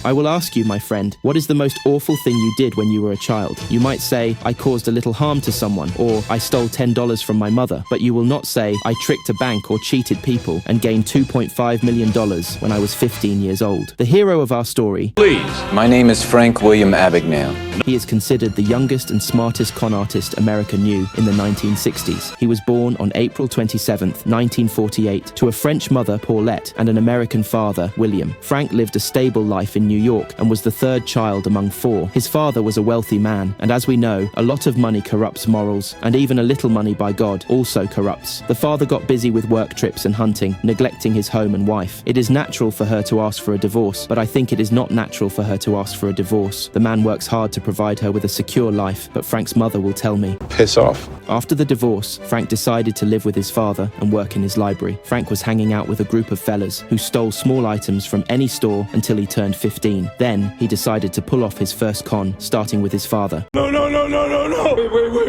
I will ask you, my friend, what is the most awful thing you did when you were a child? You might say, I caused a little harm to someone, or I stole $10 from my mother, but you will not say, I tricked a bank or cheated people and gained $2.5 million when I was 15 years old. The hero of our story, Please. My name is Frank Abagnale. He is considered the youngest and smartest con artist America knew in the 1960s. He was born on April 27, 1948, to a French mother, Paulette, and an American father, William. Frank lived a stable life in New York and was the third child among four. His father was a wealthy man, and as we know, a lot of money corrupts morals, and even a little money by God also corrupts. The father got busy with work trips and hunting, neglecting his home and wife. It is natural for her to ask for a divorce, but I think it is not natural for her to ask for a divorce. The man works hard to provide her with a secure life, but Frank's mother will tell me. Piss off. After the divorce, Frank decided to live with his father and work in his library. Frank was hanging out with a group of fellas who stole small items from any store until he turned 15. Then, he decided to pull off his first con, starting with his father. No.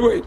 Wait.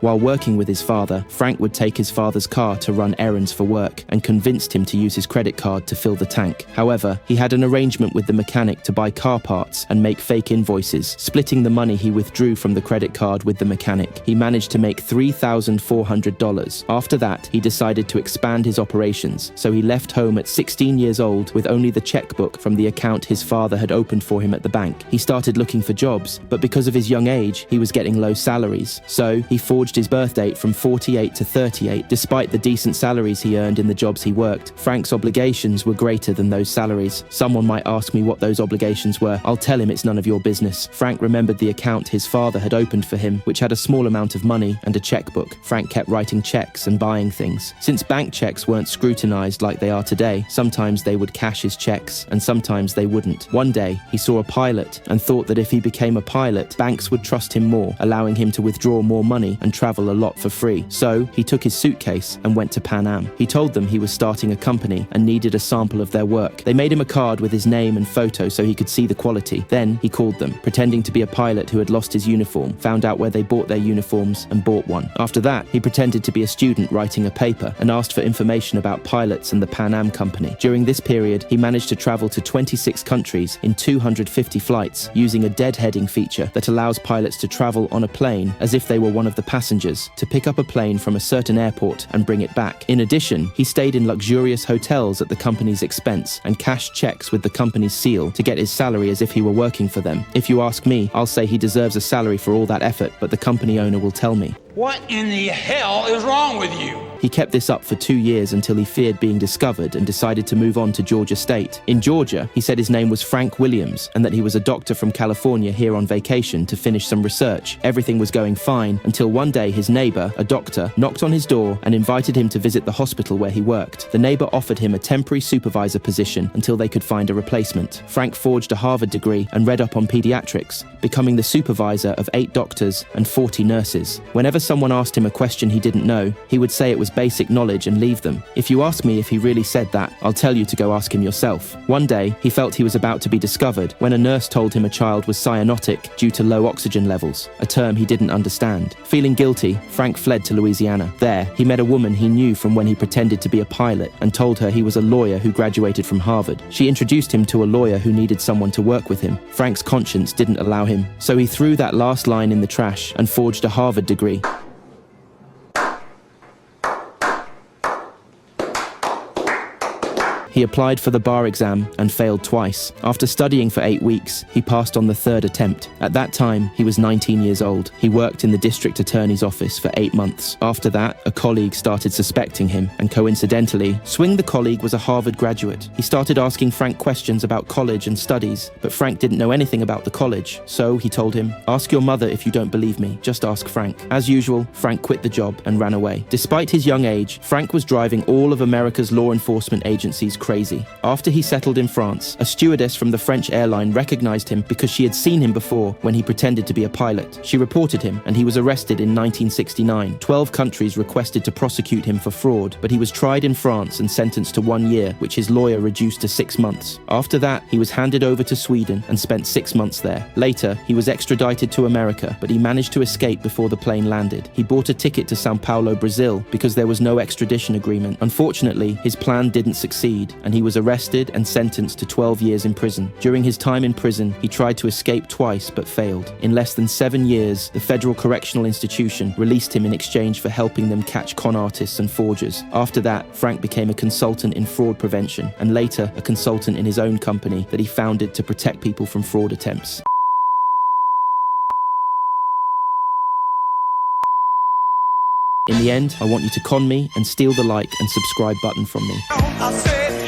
While working with his father, Frank would take his father's car to run errands for work and convinced him to use his credit card to fill the tank. However, he had an arrangement with the mechanic to buy car parts and make fake invoices, splitting the money he withdrew from the credit card with the mechanic. He managed to make $3,400. After that, he decided to expand his operations, so he left home at 16 years old with only the checkbook from the account his father had opened for him at the bank. He started looking for jobs, but because of his young age, he was getting low salaries, so he forged his birth date from 48 to 38. Despite the decent salaries he earned in the jobs he worked, Frank's obligations were greater than those salaries. Someone might ask me what those obligations were. I'll tell him it's none of your business. Frank remembered the account his father had opened for him, which had a small amount of money and a checkbook. Frank kept writing checks and buying things. Since bank checks weren't scrutinized like they are today, sometimes they would cash his checks and sometimes they wouldn't. One day, he saw a pilot and thought that if he became a pilot, banks would trust him more, allowing him to withdraw more money and travel a lot for free. So he took his suitcase and went to Pan Am. He told them he was starting a company and needed a sample of their work. They made him a card with his name and photo so he could see the quality. Then he called them, pretending to be a pilot who had lost his uniform, found out where they bought their uniforms and bought one. After that, he pretended to be a student writing a paper and asked for information about pilots and the Pan Am company. During this period, he managed to travel to 26 countries in 250 flights using a deadheading feature that allows pilots to travel on a plane as if they were one of the passengers, to pick up a plane from a certain airport and bring it back. In addition, he stayed in luxurious hotels at the company's expense and cashed checks with the company's seal to get his salary as if he were working for them. If you ask me, I'll say he deserves a salary for all that effort, but the company owner will tell me. What in the hell is wrong with you? He kept this up for 2 years until he feared being discovered and decided to move on to Georgia State. In Georgia, he said his name was Frank Williams and that he was a doctor from California here on vacation to finish some research. Everything was going fine until one day his neighbor, a doctor, knocked on his door and invited him to visit the hospital where he worked. The neighbor offered him a temporary supervisor position until they could find a replacement. Frank forged a Harvard degree and read up on pediatrics, becoming the supervisor of 8 doctors and 40 nurses. Whenever someone asked him a question he didn't know, he would say it was basic knowledge and leave them. If you ask me if he really said that, I'll tell you to go ask him yourself. One day, he felt he was about to be discovered when a nurse told him a child was cyanotic due to low oxygen levels, a term he didn't understand. Feeling guilty, Frank fled to Louisiana. There, he met a woman he knew from when he pretended to be a pilot and told her he was a lawyer who graduated from Harvard. She introduced him to a lawyer who needed someone to work with him. Frank's conscience didn't allow him, so he threw that last line in the trash and forged a Harvard degree. He applied for the bar exam and failed twice. After studying for 8 weeks, he passed on the 3rd attempt. At that time, he was 19 years old. He worked in the district attorney's office for 8 months. After that, a colleague started suspecting him, and coincidentally, Swing the colleague was a Harvard graduate. He started asking Frank questions about college and studies, but Frank didn't know anything about the college. So he told him, "Ask your mother if you don't believe me. Just ask Frank." As usual, Frank quit the job and ran away. Despite his young age, Frank was driving all of America's law enforcement agencies crazy. After he settled in France, a stewardess from the French airline recognized him because she had seen him before when he pretended to be a pilot. She reported him, and he was arrested in 1969. 12 countries requested to prosecute him for fraud, but he was tried in France and sentenced to 1 year, which his lawyer reduced to 6 months. After that, he was handed over to Sweden and spent 6 months there. Later, he was extradited to America, but he managed to escape before the plane landed. He bought a ticket to Sao Paulo, Brazil, because there was no extradition agreement. Unfortunately, his plan didn't succeed. and he was arrested and sentenced to 12 years in prison. During his time in prison, he tried to escape twice but failed. In less than 7 years, the Federal Correctional Institution released him in exchange for helping them catch con artists and forgers. After that, Frank became a consultant in fraud prevention, and later a consultant in his own company that he founded to protect people from fraud attempts. In the end, I want you to con me and steal the like and subscribe button from me. I said